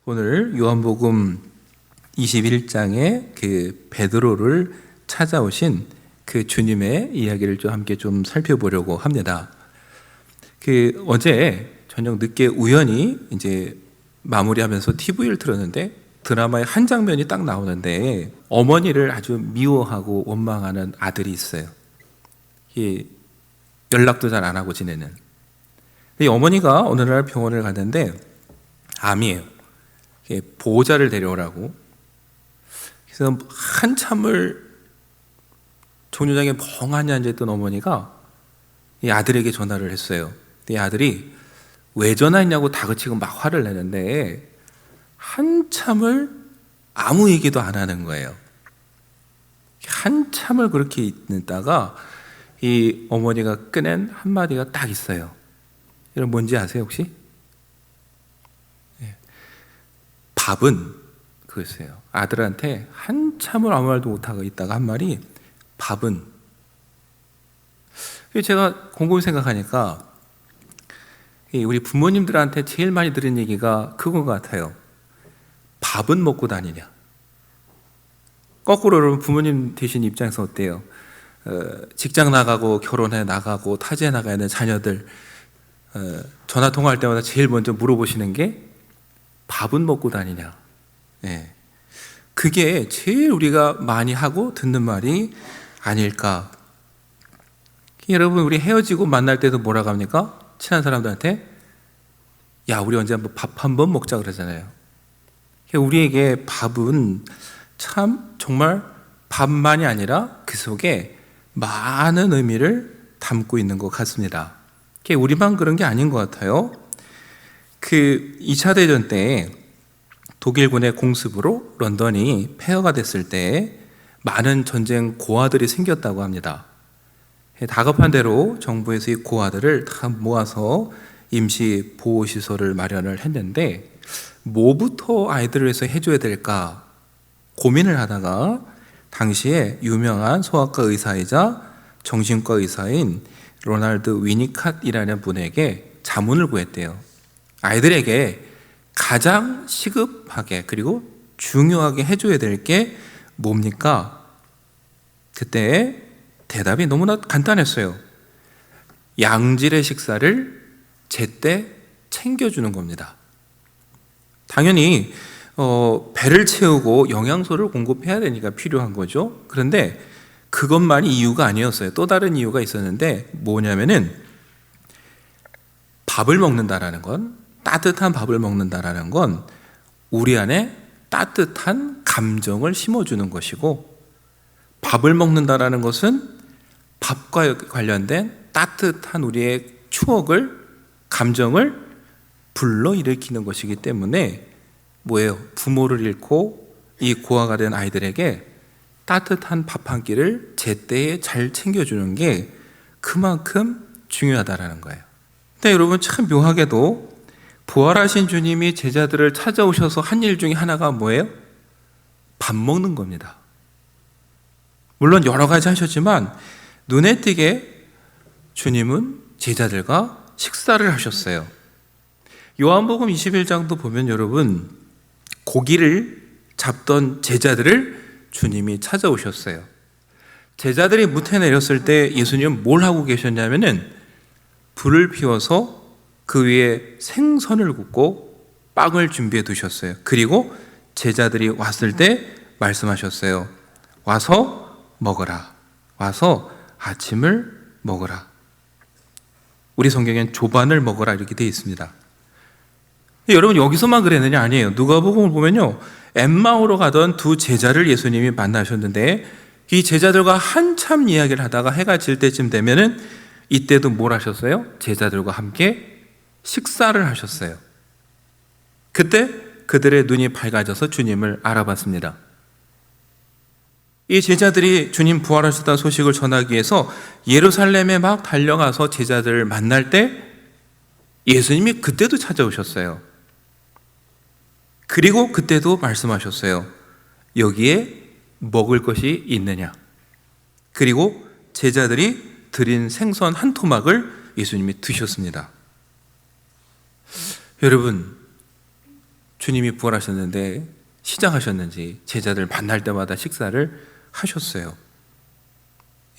오늘 요한복음 21장의 그 베드로를 찾아오신 그 주님의 이야기를 좀 함께 좀 살펴보려고 합니다. 그 어제 저녁 늦게 우연히 이제 마무리하면서 TV를 틀었는데 드라마의 한 장면이 딱 나오는데 어머니를 아주 미워하고 원망하는 아들이 있어요. 연락도 잘 안 하고 지내는. 이 어머니가 어느 날 병원을 갔는데 암이에요. 보호자를 데려오라고. 그래서 한참을 정류장에 멍하니 앉아있던 어머니가 이 아들에게 전화를 했어요. 이 아들이 왜 전화했냐고 다그치고 막 화를 내는데 한참을 아무 얘기도 안 하는 거예요. 한참을 그렇게 있다가 이 어머니가 꺼낸 한마디가 딱 있어요. 여러분 뭔지 아세요 혹시? 밥은 그거였어요. 아들한테 한참을 아무 말도 못하고 있다가 한 말이 밥은. 제가 곰곰이 생각하니까 우리 부모님들한테 제일 많이 들은 얘기가 그거 같아요. 밥은 먹고 다니냐. 거꾸로 여러분 부모님 되신 입장에서 어때요? 직장 나가고 결혼해 나가고 타지에 나가야 하는 자녀들 전화 통화할 때마다 제일 먼저 물어보시는 게 밥은 먹고 다니냐. 그게 제일 우리가 많이 하고 듣는 말이 아닐까. 여러분 우리 헤어지고 만날 때도 뭐라고 합니까? 친한 사람들한테 야 우리 언제 한번 밥 한번 먹자 그러잖아요. 우리에게 밥은 참 정말 밥만이 아니라 그 속에 많은 의미를 담고 있는 것 같습니다. 우리만 그런 게 아닌 것 같아요. 그 2차 대전 때 독일군의 공습으로 런던이 폐허가 됐을 때 많은 전쟁 고아들이 생겼다고 합니다. 다급한 대로 정부에서 이 고아들을 다 모아서 임시 보호시설을 마련을 했는데 뭐부터 아이들을 위해서 해줘야 될까 고민을 하다가 당시에 유명한 소아과 의사이자 정신과 의사인 로날드 위니캇이라는 분에게 자문을 구했대요. 아이들에게 가장 시급하게 그리고 중요하게 해줘야 될 게 뭡니까? 그때 대답이 너무나 간단했어요. 양질의 식사를 제때 챙겨주는 겁니다. 당연히 배를 채우고 영양소를 공급해야 되니까 필요한 거죠. 그런데 그것만이 이유가 아니었어요. 또 다른 이유가 있었는데 뭐냐면은 밥을 먹는다라는 건, 따뜻한 밥을 먹는다라는 건 우리 안에 따뜻한 감정을 심어주는 것이고, 밥을 먹는다라는 것은 밥과 관련된 따뜻한 우리의 추억을, 감정을 불러일으키는 것이기 때문에 뭐예요? 부모를 잃고 이 고아가 된 아이들에게 따뜻한 밥 한 끼를 제때에 잘 챙겨주는 게 그만큼 중요하다라는 거예요. 근데 여러분 참 묘하게도 부활하신 주님이 제자들을 찾아오셔서 한 일 중에 하나가 뭐예요? 밥 먹는 겁니다. 물론 여러 가지 하셨지만 눈에 띄게 주님은 제자들과 식사를 하셨어요. 요한복음 21장도 보면 여러분 고기를 잡던 제자들을 주님이 찾아오셨어요. 제자들이 무태 내렸을 때 예수님은 뭘 하고 계셨냐면은 불을 피워서 그 위에 생선을 굽고 빵을 준비해 두셨어요. 그리고 제자들이 왔을 때 말씀하셨어요. 와서 먹어라. 와서 아침을 먹어라. 우리 성경엔 조반을 먹어라 이렇게 되어 있습니다. 여러분 여기서만 그랬느냐? 아니에요. 누가복음을 보면요, 엠마오로 가던 두 제자를 예수님이 만나셨는데 이 제자들과 한참 이야기를 하다가 해가 질 때쯤 되면은 이때도 뭘 하셨어요? 제자들과 함께 식사를 하셨어요. 그때 그들의 눈이 밝아져서 주님을 알아봤습니다. 이 제자들이 주님 부활하셨다는 소식을 전하기 위해서 예루살렘에 막 달려가서 제자들을 만날 때 예수님이 그때도 찾아오셨어요. 그리고 그때도 말씀하셨어요. 여기에 먹을 것이 있느냐. 그리고 제자들이 드린 생선 한 토막을 예수님이 드셨습니다. 여러분, 주님이 부활하셨는데 시장하셨는지 제자들 만날 때마다 식사를 하셨어요.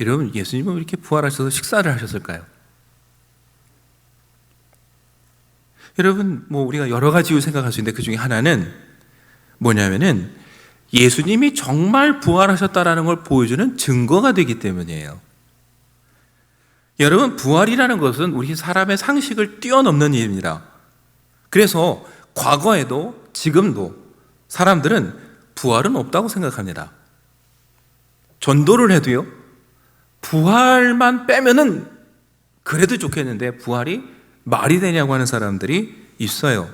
여러분, 예수님은 왜 이렇게 부활하셔서 식사를 하셨을까요? 여러분, 우리가 여러 가지 이유 생각할 수 있는데 그 중에 하나는 뭐냐면은 예수님이 정말 부활하셨다라는 걸 보여주는 증거가 되기 때문이에요. 여러분, 부활이라는 것은 우리 사람의 상식을 뛰어넘는 일입니다. 그래서 과거에도 지금도 사람들은 부활은 없다고 생각합니다. 전도를 해도요, 부활만 빼면은 그래도 좋겠는데 부활이 말이 되냐고 하는 사람들이 있어요.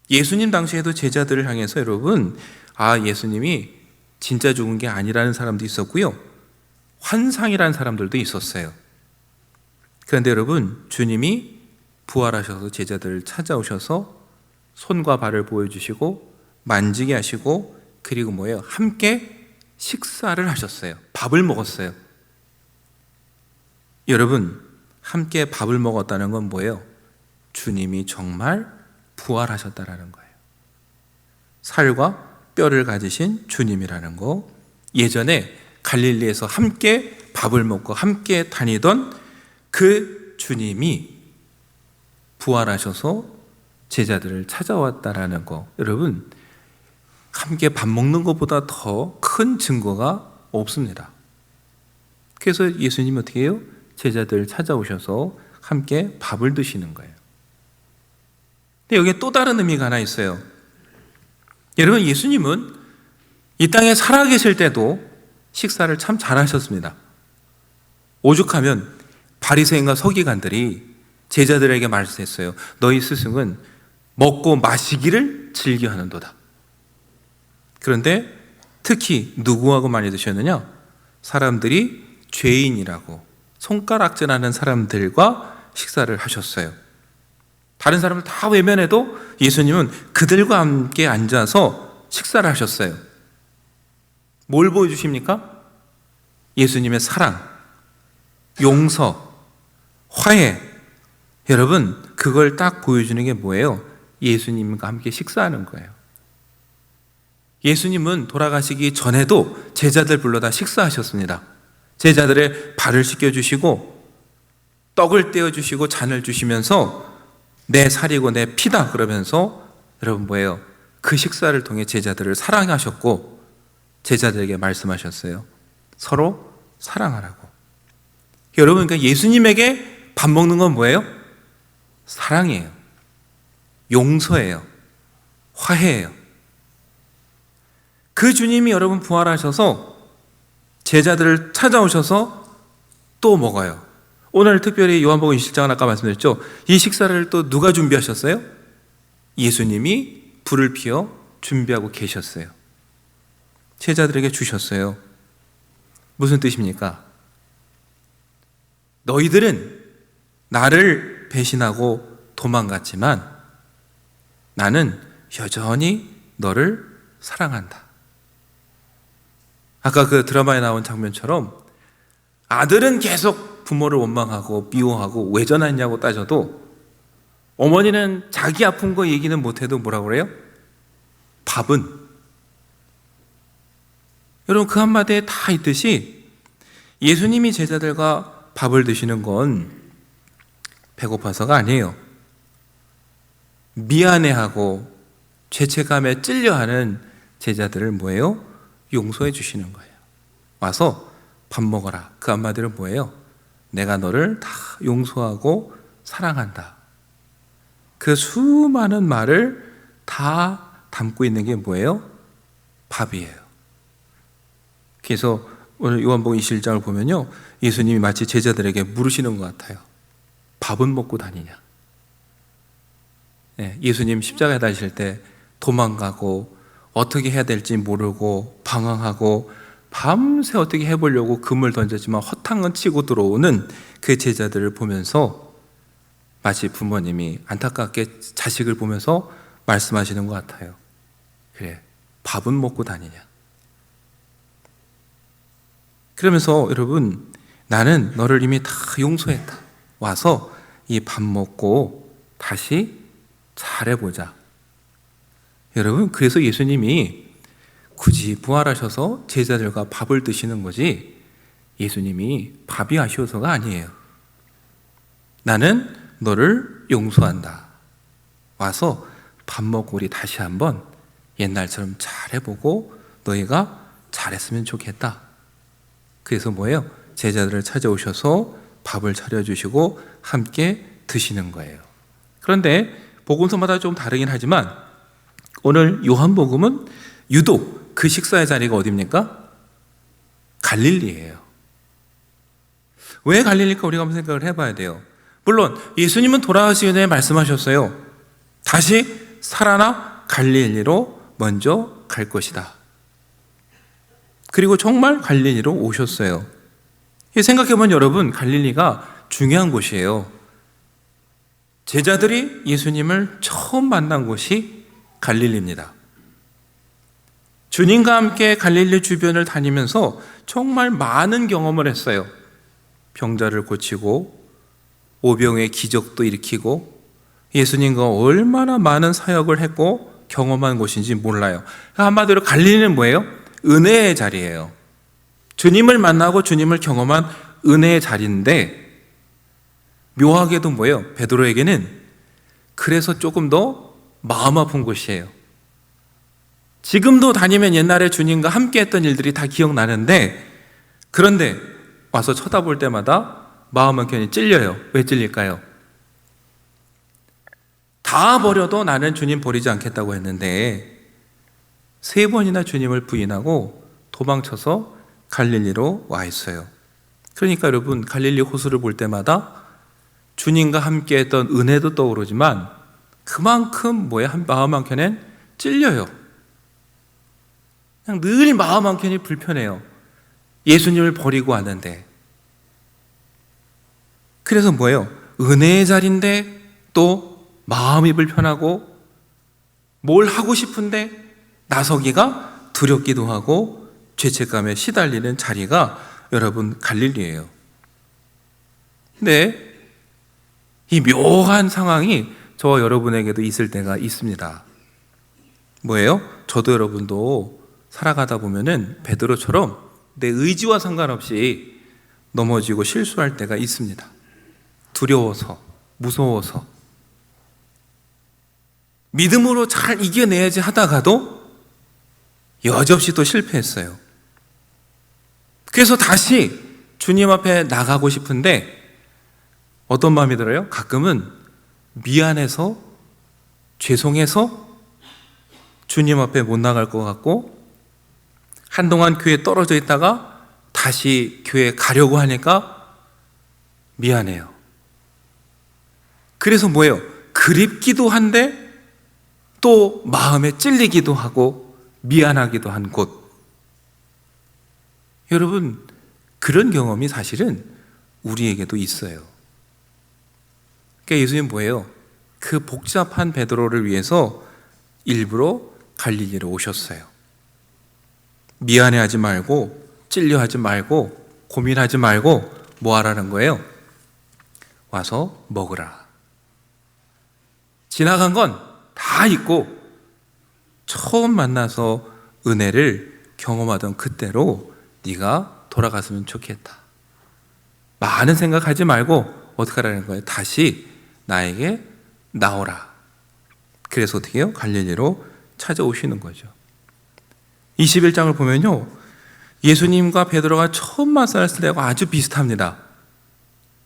예수님 당시에도 제자들을 향해서 여러분, 예수님이 진짜 죽은 게 아니라는 사람도 있었고요, 환상이라는 사람들도 있었어요. 그런데 여러분, 주님이 부활하셔서 제자들을 찾아오셔서 손과 발을 보여주시고 만지게 하시고, 그리고 함께 식사를 하셨어요. 밥을 먹었어요. 여러분, 함께 밥을 먹었다는 건 뭐예요? 주님이 정말 부활하셨다라는 거예요. 살과 뼈를 가지신 주님이라는 거. 예전에 갈릴리에서 함께 밥을 먹고 함께 다니던 그 주님이 부활하셔서 제자들을 찾아왔다라는 거. 여러분, 함께 밥 먹는 것보다 더 큰 증거가 없습니다. 그래서 예수님이 어떻게 해요? 제자들 찾아오셔서 함께 밥을 드시는 거예요. 근데 여기에 또 다른 의미가 하나 있어요. 여러분, 예수님은 이 땅에 살아계실 때도 식사를 참 잘하셨습니다. 오죽하면 바리새인과 서기관들이 제자들에게 말씀했어요. 너희 스승은 먹고 마시기를 즐겨하는도다. 그런데 특히 누구하고 많이 드셨느냐? 사람들이 죄인이라고 손가락질하는 사람들과 식사를 하셨어요. 다른 사람을 다 외면해도 예수님은 그들과 함께 앉아서 식사를 하셨어요. 뭘 보여주십니까? 예수님의 사랑, 용서, 화해. 여러분, 그걸 딱 보여주는 게 뭐예요? 예수님과 함께 식사하는 거예요. 예수님은 돌아가시기 전에도 제자들 불러다 식사하셨습니다. 제자들의 발을 씻겨주시고 떡을 떼어주시고 잔을 주시면서 내 살이고 내 피다 그러면서 여러분 뭐예요? 그 식사를 통해 제자들을 사랑하셨고 제자들에게 말씀하셨어요. 서로 사랑하라고. 여러분, 그러니까 예수님에게 밥 먹는 건 뭐예요? 사랑이에요. 용서예요. 화해예요. 그 주님이 여러분 부활하셔서 제자들을 찾아오셔서 또 먹어요. 오늘 특별히 요한복음 27장은 아까 말씀드렸죠. 이 식사를 또 누가 준비하셨어요? 예수님이 불을 피워 준비하고 계셨어요. 제자들에게 주셨어요. 무슨 뜻입니까? 너희들은 나를 배신하고 도망갔지만 나는 여전히 너를 사랑한다. 아까 그 드라마에 나온 장면처럼 아들은 계속 부모를 원망하고 미워하고 왜 전화했냐고 따져도 어머니는 자기 아픈 거 얘기는 못해도 뭐라고 그래요? 밥은. 여러분, 그 한마디에 다 있듯이 예수님이 제자들과 밥을 드시는 건 배고파서가 아니에요. 미안해하고 죄책감에 찔려하는 제자들을 뭐예요? 용서해 주시는 거예요. 와서 밥 먹어라. 그 한마디로 뭐예요? 내가 너를 다 용서하고 사랑한다. 그 수많은 말을 다 담고 있는 게 뭐예요? 밥이에요. 그래서 오늘 요한복음 21장을 보면요, 예수님이 마치 제자들에게 물으시는 것 같아요. 밥은 먹고 다니냐? 네, 예수님 십자가에 달리실 때 도망가고 어떻게 해야 될지 모르고 방황하고 밤새 어떻게 해보려고 금을 던졌지만 허탕은 치고 들어오는 그 제자들을 보면서 마치 부모님이 안타깝게 자식을 보면서 말씀하시는 것 같아요. 그래, 밥은 먹고 다니냐? 그러면서 여러분, 나는 너를 이미 다 용서했다. 와서 이 밥 먹고 다시 잘해보자. 여러분, 그래서 예수님이 굳이 부활하셔서 제자들과 밥을 드시는 거지, 예수님이 밥이 아쉬워서가 아니에요. 나는 너를 용서한다. 와서 밥 먹고 우리 다시 한번 옛날처럼 잘해보고 너희가 잘했으면 좋겠다. 그래서 뭐예요? 제자들을 찾아오셔서 밥을 차려주시고 함께 드시는 거예요. 그런데 복음서마다 좀 다르긴 하지만 오늘 요한복음은 유독 그 식사의 자리가 어디입니까? 갈릴리예요. 왜 갈릴리일까? 우리가 한번 생각을 해봐야 돼요. 물론 예수님은 돌아가시기 전에 말씀하셨어요. 다시 살아나 갈릴리로 먼저 갈 것이다. 그리고 정말 갈릴리로 오셨어요. 생각해보면 여러분, 갈릴리가 중요한 곳이에요. 제자들이 예수님을 처음 만난 곳이 갈릴리입니다. 주님과 함께 갈릴리 주변을 다니면서 정말 많은 경험을 했어요. 병자를 고치고 오병의 기적도 일으키고 예수님과 얼마나 많은 사역을 했고 경험한 곳인지 몰라요. 한마디로 갈릴리는 뭐예요? 은혜의 자리예요. 주님을 만나고 주님을 경험한 은혜의 자리인데, 묘하게도 뭐예요? 베드로에게는 그래서 조금 더 마음 아픈 곳이에요. 지금도 다니면 옛날에 주님과 함께 했던 일들이 다 기억나는데, 그런데 와서 쳐다볼 때마다 마음 한켠이 찔려요. 왜 찔릴까요? 다 버려도 나는 주님 버리지 않겠다고 했는데 3번이나 주님을 부인하고 도망쳐서 갈릴리로 와 있어요. 그러니까 여러분, 갈릴리 호수를 볼 때마다 주님과 함께 했던 은혜도 떠오르지만 그만큼 마음 한켠엔 찔려요. 그냥 늘 마음 한켠이 불편해요. 예수님을 버리고 왔는데. 그래서 뭐예요? 은혜의 자리인데 또 마음이 불편하고 뭘 하고 싶은데 나서기가 두렵기도 하고 죄책감에 시달리는 자리가 여러분 갈릴리예요. 근데 이 묘한 상황이 저와 여러분에게도 있을 때가 있습니다. 뭐예요? 저도 여러분도 살아가다 보면은 베드로처럼 내 의지와 상관없이 넘어지고 실수할 때가 있습니다. 두려워서, 무서워서, 믿음으로 잘 이겨내야지 하다가도 여지없이 또 실패했어요. 그래서 다시 주님 앞에 나가고 싶은데 어떤 마음이 들어요? 가끔은 미안해서, 죄송해서 주님 앞에 못 나갈 것 같고, 한동안 교회에 떨어져 있다가 다시 교회에 가려고 하니까 미안해요. 그래서 뭐예요? 그립기도 한데 또 마음에 찔리기도 하고 미안하기도 한 곳. 여러분, 그런 경험이 사실은 우리에게도 있어요. 그러니까 예수님 뭐예요? 그 복잡한 베드로를 위해서 일부러 갈릴리로 오셨어요. 미안해하지 말고, 찔려하지 말고, 고민하지 말고 뭐 하라는 거예요? 와서 먹으라. 지나간 건 다 잊고 처음 만나서 은혜를 경험하던 그때로 네가 돌아갔으면 좋겠다. 많은 생각하지 말고 어떻게 하라는 거예요? 다시 나에게 나오라. 그래서 어떻게 해요? 갈릴리로 찾아오시는 거죠. 21장을 보면요, 예수님과 베드로가 처음 만났을 때와 아주 비슷합니다.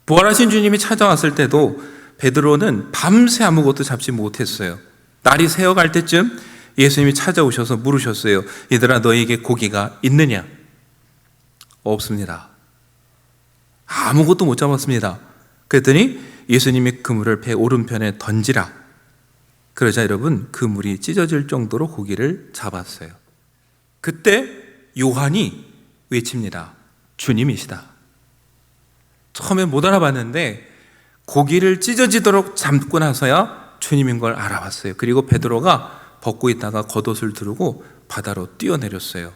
부활하신 주님이 찾아왔을 때도 베드로는 밤새 아무것도 잡지 못했어요. 날이 새어갈 때쯤 예수님이 찾아오셔서 물으셨어요. 얘들아, 너에게 고기가 있느냐? 없습니다. 아무것도 못 잡았습니다. 그랬더니 예수님이 그물을 배 오른편에 던지라. 그러자 여러분, 그물이 찢어질 정도로 고기를 잡았어요. 그때 요한이 외칩니다. 주님이시다. 처음에 못 알아봤는데 고기를 찢어지도록 잡고 나서야 주님인 걸 알아봤어요. 그리고 베드로가 벗고 있다가 겉옷을 두르고 바다로 뛰어내렸어요.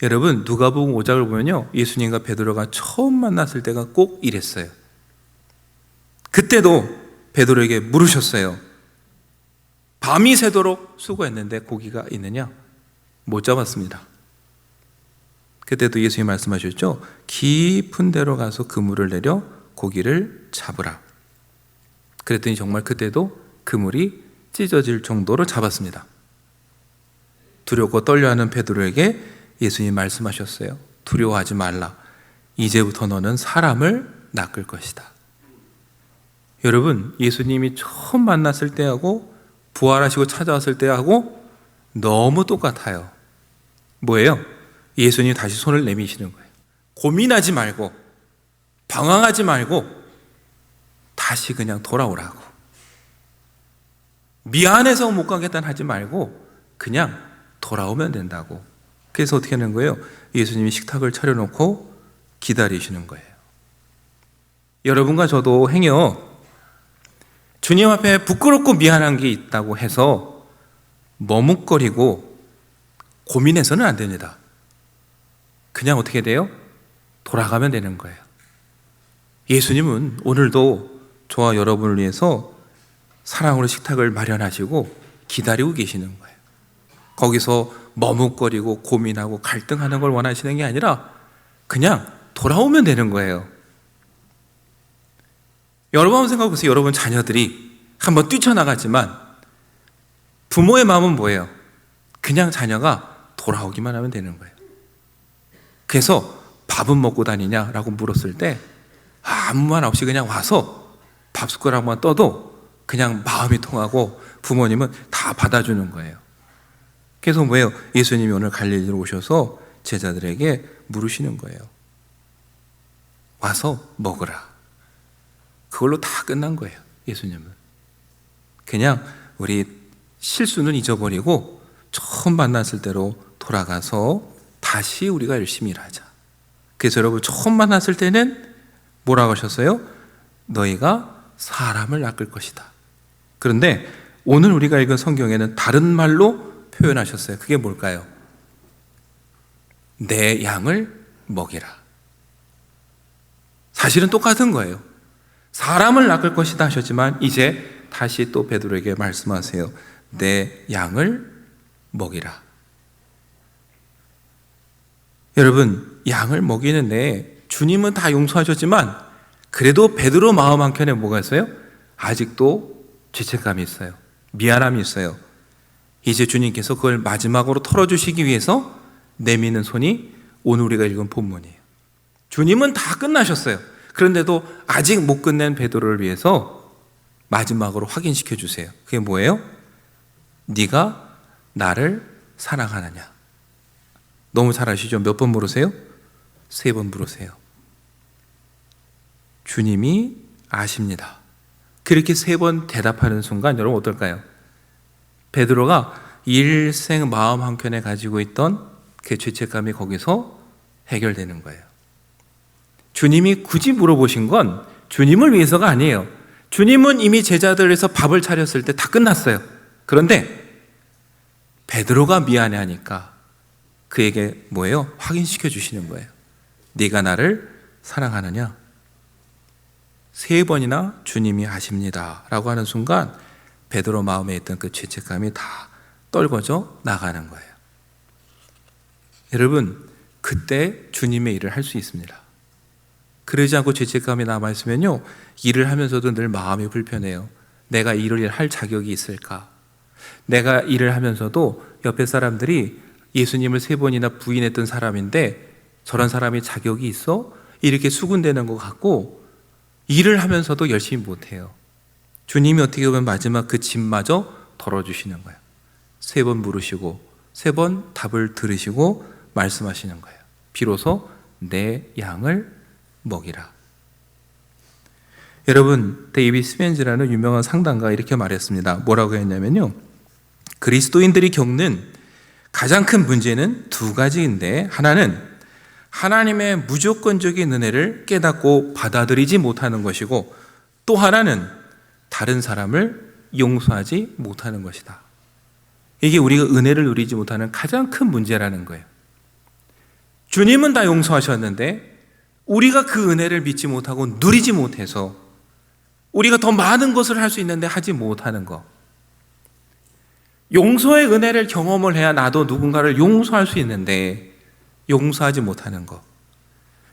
여러분, 누가복음 5장을 보면요, 예수님과 베드로가 처음 만났을 때가 꼭 이랬어요. 그때도 베드로에게 물으셨어요. 밤이 새도록 수고했는데 고기가 있느냐? 못 잡았습니다. 그때도 예수님이 말씀하셨죠. 깊은 데로 가서 그물을 내려 고기를 잡으라. 그랬더니 정말 그때도 그물이 찢어질 정도로 잡았습니다. 두렵고 떨려하는 베드로에게 예수님이 말씀하셨어요. 두려워하지 말라. 이제부터 너는 사람을 낚을 것이다. 여러분, 예수님이 처음 만났을 때하고 부활하시고 찾아왔을 때하고 너무 똑같아요. 뭐예요? 예수님이 다시 손을 내미시는 거예요. 고민하지 말고 방황하지 말고 다시 그냥 돌아오라고. 미안해서 못 가겠다는 하지 말고 그냥 돌아오면 된다고. 그래서 어떻게 하는 거예요? 예수님이 식탁을 차려놓고 기다리시는 거예요. 여러분과 저도 행여 주님 앞에 부끄럽고 미안한 게 있다고 해서 머뭇거리고 고민해서는 안 됩니다. 그냥 어떻게 돼요? 돌아가면 되는 거예요. 예수님은 오늘도 저와 여러분을 위해서 사랑으로 식탁을 마련하시고 기다리고 계시는 거예요. 거기서 머뭇거리고 고민하고 갈등하는 걸 원하시는 게 아니라 그냥 돌아오면 되는 거예요. 여러분 한번 생각해 보세요. 여러분 자녀들이 한번 뛰쳐나갔지만 부모의 마음은 뭐예요? 그냥 자녀가 돌아오기만 하면 되는 거예요. 그래서 밥은 먹고 다니냐라고 물었을 때 아무 말 없이 그냥 와서 밥 숟가락만 떠도 그냥 마음이 통하고 부모님은 다 받아주는 거예요. 그래서 뭐예요? 예수님이 오늘 갈릴리로 오셔서 제자들에게 물으시는 거예요. 와서 먹으라. 그걸로 다 끝난 거예요. 예수님은 그냥 우리 실수는 잊어버리고 처음 만났을 때로 돌아가서 다시 우리가 열심히 일하자. 그래서 여러분 처음 만났을 때는 뭐라고 하셨어요? 너희가 사람을 낚을 것이다. 그런데 오늘 우리가 읽은 성경에는 다른 말로 표현하셨어요. 그게 뭘까요? 내 양을 먹이라. 사실은 똑같은 거예요. 사람을 낚을 것이다 하셨지만 이제 다시 또 베드로에게 말씀하세요. 내 양을 먹이라. 여러분, 양을 먹이는데 주님은 다 용서하셨지만 그래도 베드로 마음 한켠에 뭐가 있어요? 아직도 죄책감이 있어요. 미안함이 있어요. 이제 주님께서 그걸 마지막으로 털어주시기 위해서 내미는 손이 오늘 우리가 읽은 본문이에요. 주님은 다 끝나셨어요. 그런데도 아직 못 끝낸 베드로를 위해서 마지막으로 확인시켜 주세요. 그게 뭐예요? 네가 나를 사랑하느냐? 너무 잘 아시죠? 몇 번 물으세요? 3번 물으세요. 주님이 아십니다. 그렇게 3번 대답하는 순간 여러분 어떨까요? 베드로가 일생 마음 한켠에 가지고 있던 그 죄책감이 거기서 해결되는 거예요. 주님이 굳이 물어보신 건 주님을 위해서가 아니에요. 주님은 이미 제자들에서 밥을 차렸을 때 다 끝났어요. 그런데 베드로가 미안해하니까 그에게 뭐예요? 확인시켜 주시는 거예요. 네가 나를 사랑하느냐? 3번이나 주님이 아십니다 라고 하는 순간 베드로 마음에 있던 그 죄책감이 다 떨궈져 나가는 거예요. 여러분, 그때 주님의 일을 할 수 있습니다. 그러지 않고 죄책감이 남아있으면요, 일을 하면서도 늘 마음이 불편해요. 내가 일을 할 자격이 있을까? 내가 일을 하면서도 옆에 사람들이 예수님을 3번이나 부인했던 사람인데 저런 사람이 자격이 있어? 이렇게 수군대는 것 같고 일을 하면서도 열심히 못해요. 주님이 어떻게 보면 마지막 그 짐마저 덜어주시는 거예요. 3번 물으시고 3번 답을 들으시고 말씀하시는 거예요. 비로소 내 양을 먹이라. 여러분, 데이비드 스펜즈라는 유명한 상담가가 이렇게 말했습니다. 뭐라고 했냐면요, 그리스도인들이 겪는 가장 큰 문제는 2가지인데 하나는 하나님의 무조건적인 은혜를 깨닫고 받아들이지 못하는 것이고 또 하나는 다른 사람을 용서하지 못하는 것이다. 이게 우리가 은혜를 누리지 못하는 가장 큰 문제라는 거예요. 주님은 다 용서하셨는데 우리가 그 은혜를 믿지 못하고 누리지 못해서 우리가 더 많은 것을 할 수 있는데 하지 못하는 것. 용서의 은혜를 경험을 해야 나도 누군가를 용서할 수 있는데 용서하지 못하는 것.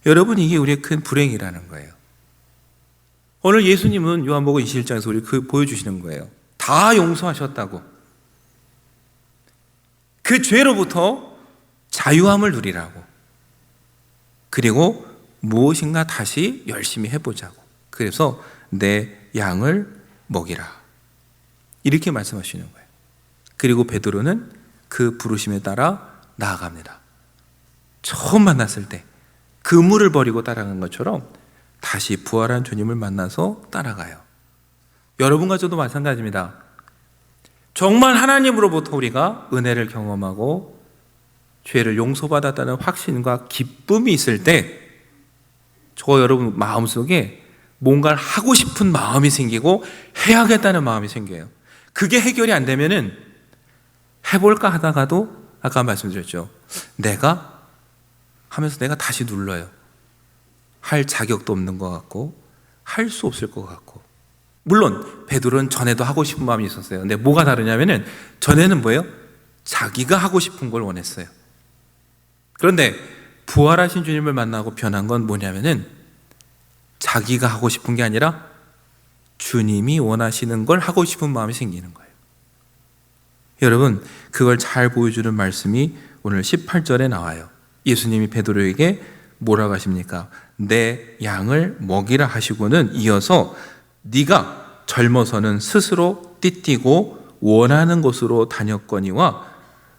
여러분, 이게 우리의 큰 불행이라는 거예요. 오늘 예수님은 요한복음 21장에서 우리 보여주시는 거예요. 다 용서하셨다고. 그 죄로부터 자유함을 누리라고. 그리고 무엇인가 다시 열심히 해보자고. 그래서 내 양을 먹이라. 이렇게 말씀하시는 거예요. 그리고 베드로는 그 부르심에 따라 나아갑니다. 처음 만났을 때 그물을 버리고 따라간 것처럼 다시 부활한 주님을 만나서 따라가요. 여러분과 저도 마찬가지입니다. 정말 하나님으로부터 우리가 은혜를 경험하고 죄를 용서받았다는 확신과 기쁨이 있을 때 저 여러분 마음속에 뭔가를 하고 싶은 마음이 생기고 해야겠다는 마음이 생겨요. 그게 해결이 안 되면은 해볼까 하다가도 아까 말씀드렸죠. 내가 하면서 내가 다시 눌러요. 할 자격도 없는 것 같고 할 수 없을 것 같고. 물론 베드로는 전에도 하고 싶은 마음이 있었어요. 근데 뭐가 다르냐면은 전에는 뭐예요? 자기가 하고 싶은 걸 원했어요. 그런데 부활하신 주님을 만나고 변한 건 뭐냐면은 자기가 하고 싶은 게 아니라 주님이 원하시는 걸 하고 싶은 마음이 생기는 거예요. 여러분, 그걸 잘 보여주는 말씀이 오늘 18절에 나와요. 예수님이 베드로에게 뭐라고 하십니까? 내 양을 먹이라 하시고는 이어서 네가 젊어서는 스스로 띠띠고 원하는 곳으로 다녔거니와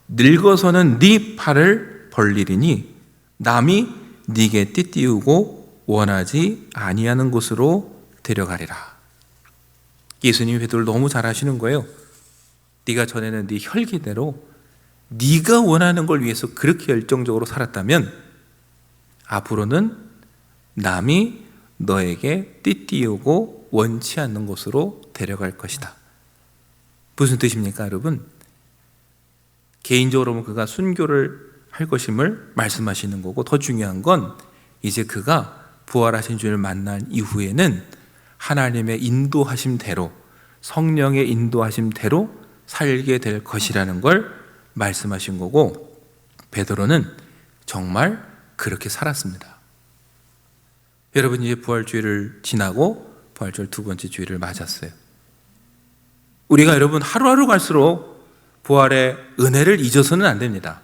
늙어서는 네 팔을 벌리리니 남이 네게 띠띠우고 원하지 아니하는 곳으로 데려가리라. 예수님이 베드로를 너무 잘 아시는 거예요. 네가 전에는 네 혈기대로 네가 원하는 걸 위해서 그렇게 열정적으로 살았다면 앞으로는 남이 너에게 띠띠우고 원치 않는 곳으로 데려갈 것이다. 무슨 뜻입니까, 여러분? 개인적으로 그가 순교를 할 것임을 말씀하시는 거고, 더 중요한 건 이제 그가 부활하신 주를 만난 이후에는 하나님의 인도하심대로, 성령의 인도하심대로 살게 될 것이라는 걸 말씀하신 거고, 베드로는 정말 그렇게 살았습니다. 여러분, 이제 부활주일을 지나고 부활절 두 번째 주일을 맞았어요. 우리가 여러분 하루하루 갈수록 부활의 은혜를 잊어서는 안 됩니다.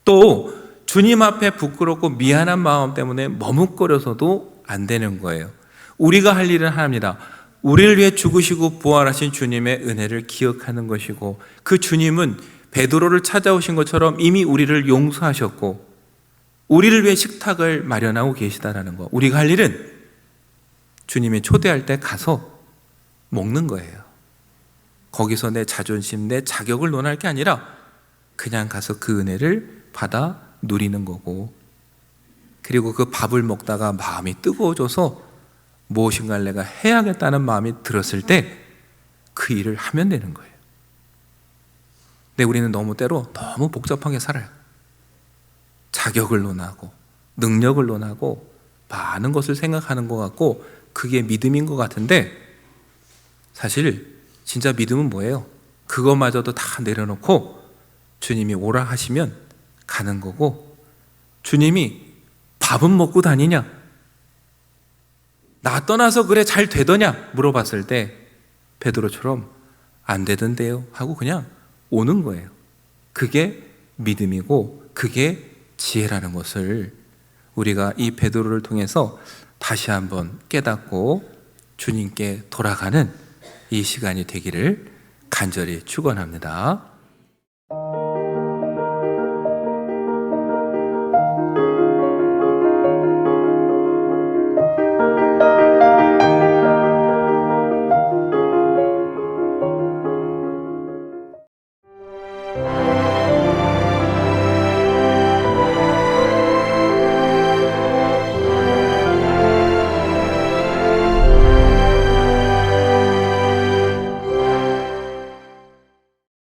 또 주님 앞에 부끄럽고 미안한 마음 때문에 머뭇거려서도 안 되는 거예요. 우리가 할 일은 하나입니다. 우리를 위해 죽으시고 부활하신 주님의 은혜를 기억하는 것이고, 그 주님은 베드로를 찾아오신 것처럼 이미 우리를 용서하셨고 우리를 위해 식탁을 마련하고 계시다라는 거. 우리가 할 일은 주님이 초대할 때 가서 먹는 거예요. 거기서 내 자존심, 내 자격을 논할 게 아니라 그냥 가서 그 은혜를 받아 누리는 거고, 그리고 그 밥을 먹다가 마음이 뜨거워져서 무엇인가를 내가 해야겠다는 마음이 들었을 때 그 일을 하면 되는 거예요. 근데 우리는 때로 너무 복잡하게 살아요. 자격을 논하고 능력을 논하고 많은 것을 생각하는 것 같고 그게 믿음인 것 같은데, 사실 진짜 믿음은 뭐예요? 그것마저도 다 내려놓고 주님이 오라 하시면 가는 거고, 주님이 밥은 먹고 다니냐? 나 떠나서 그래 잘 되더냐? 물어봤을 때 베드로처럼 안 되던데요 하고 그냥 오는 거예요. 그게 믿음이고 그게 지혜라는 것을 우리가 이 베드로를 통해서 다시 한번 깨닫고 주님께 돌아가는 이 시간이 되기를 간절히 축원합니다.